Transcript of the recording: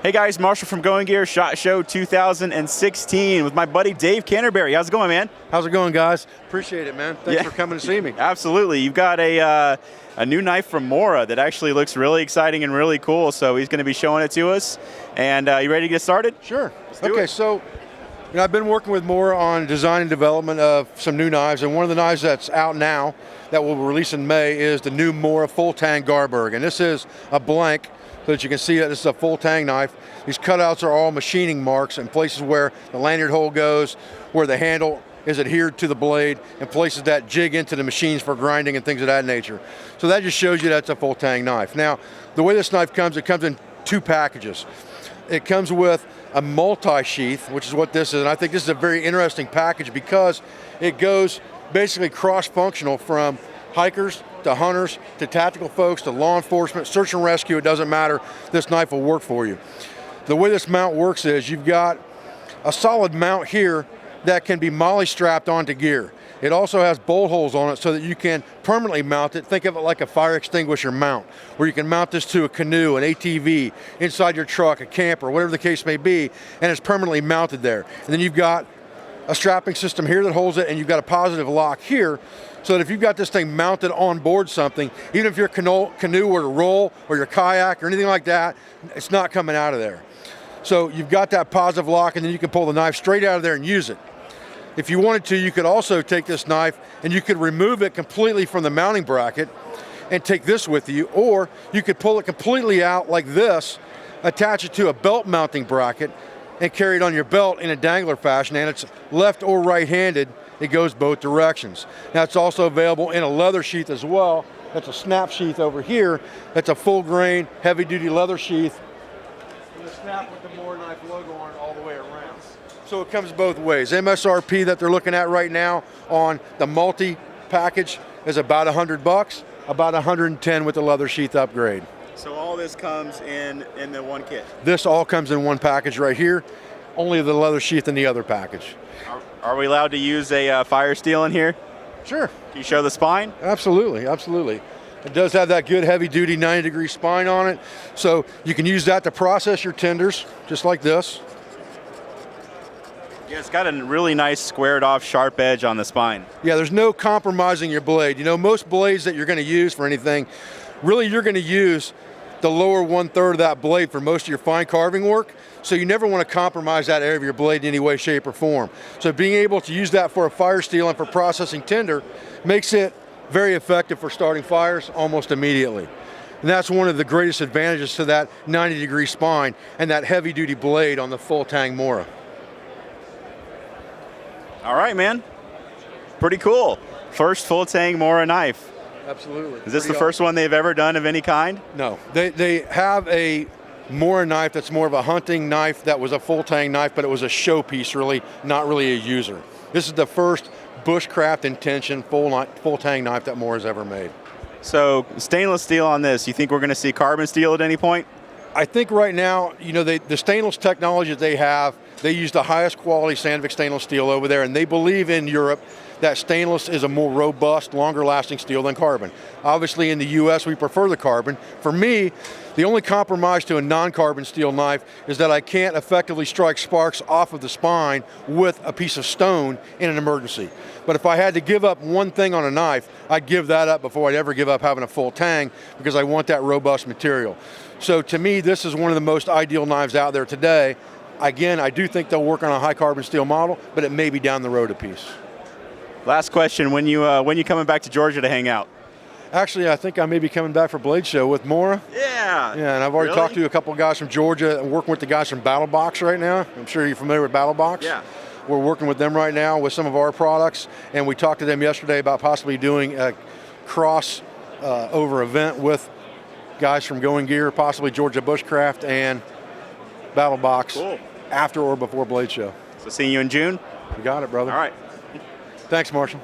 Hey guys, Marshall from Going Gear, SHOT Show 2016 with my buddy Dave Canterbury. How's it going, man? How's it going, guys? Appreciate it, man. Thanks for coming to see me. Absolutely. You've got a new knife from Mora that actually looks really exciting and really cool, so he's going to be showing it to us. And you ready to get started? Sure. Okay, so I've been working with Mora on design and development of some new knives, and one of the knives that's out now that we'll release in May is the new Mora full Tang Garberg, and this is a blank, so that you can see that this is a full Tang knife. These cutouts are all machining marks in places where the lanyard hole goes, where the handle is adhered to the blade, and places that jig into the machines for grinding and things of that nature. So that just shows you that's a full Tang knife. Now, the way this knife comes, it comes in two packages. It comes with a multi-sheath, which is what this is, and I think this is a very interesting package because it goes basically cross-functional from hikers to hunters to tactical folks to law enforcement, search and rescue, it doesn't matter, this knife will work for you. The way this mount works is you've got a solid mount here that can be molly strapped onto gear. It also has bolt holes on it so that you can permanently mount it. Think of it like a fire extinguisher mount, where you can mount this to a canoe, an ATV, inside your truck, a camper, whatever the case may be, and it's permanently mounted there. And then you've got a strapping system here that holds it, and you've got a positive lock here, so that if you've got this thing mounted on board something, even if your canoe were to roll, or your kayak, or anything like that, it's not coming out of there. So you've got that positive lock, and then you can pull the knife straight out of there and use it. If you wanted to, you could also take this knife and you could remove it completely from the mounting bracket and take this with you, or you could pull it completely out like this, attach it to a belt mounting bracket, and carry it on your belt in a dangler fashion, and it's left or right-handed. It goes both directions. Now it's also available in a leather sheath as well. That's a snap sheath over here. That's a full grain, heavy duty leather sheath. And the snap with the Mora knife logo on it all the way around. So it comes both ways. MSRP that they're looking at right now on the multi package is about $100, about $110 with the leather sheath upgrade. So all this comes in the one kit? This all comes in one package right here, only the leather sheath in the other package. Are we allowed to use a fire steel in here? Sure. Can you show the spine? Absolutely, absolutely. It does have that good heavy duty 90-degree spine on it, so you can use that to process your tenders, just like this. Yeah, it's got a really nice squared off sharp edge on the spine. Yeah, there's no compromising your blade. You know, most blades that you're going to use for anything, really you're going to use the lower 1/3 of that blade for most of your fine carving work, so you never want to compromise that area of your blade in any way, shape, or form. So being able to use that for a fire steel and for processing tinder makes it very effective for starting fires almost immediately. And that's one of the greatest advantages to that 90-degree spine and that heavy-duty blade on the full Tang Mora. All right, man. Pretty cool. First full Tang Mora knife. Absolutely. Is this the first one they've ever done of any kind? No. They have a Mora knife that's more of a hunting knife that was a full Tang knife, but it was a showpiece, really, not really a user. This is the first bushcraft intention full Tang knife that Mora's ever made. So stainless steel on this, you think we're going to see carbon steel at any point? I think right now, you know, the stainless technology that they have, they use the highest quality Sandvik stainless steel over there, and they believe in Europe that stainless is a more robust, longer lasting steel than carbon. Obviously in the US we prefer the carbon. For me, the only compromise to a non-carbon steel knife is that I can't effectively strike sparks off of the spine with a piece of stone in an emergency. But if I had to give up one thing on a knife, I'd give that up before I'd ever give up having a full Tang, because I want that robust material. So to me, this is one of the most ideal knives out there today. Again, I do think they'll work on a high carbon steel model, but it may be down the road a piece. Last question, when you coming back to Georgia to hang out? Actually, I think I may be coming back for Blade Show with Mora. Yeah. Yeah, and I've already talked to a couple of guys from Georgia. I'm working with the guys from Battle Box right now. I'm sure you're familiar with Battle Box. Yeah. We're working with them right now with some of our products, and we talked to them yesterday about possibly doing a cross over event with guys from Going Gear, possibly Georgia Bushcraft and Battle Box. Cool. After or before Blade Show. So seeing you in June? You got it, brother. All right. Thanks, Marshall.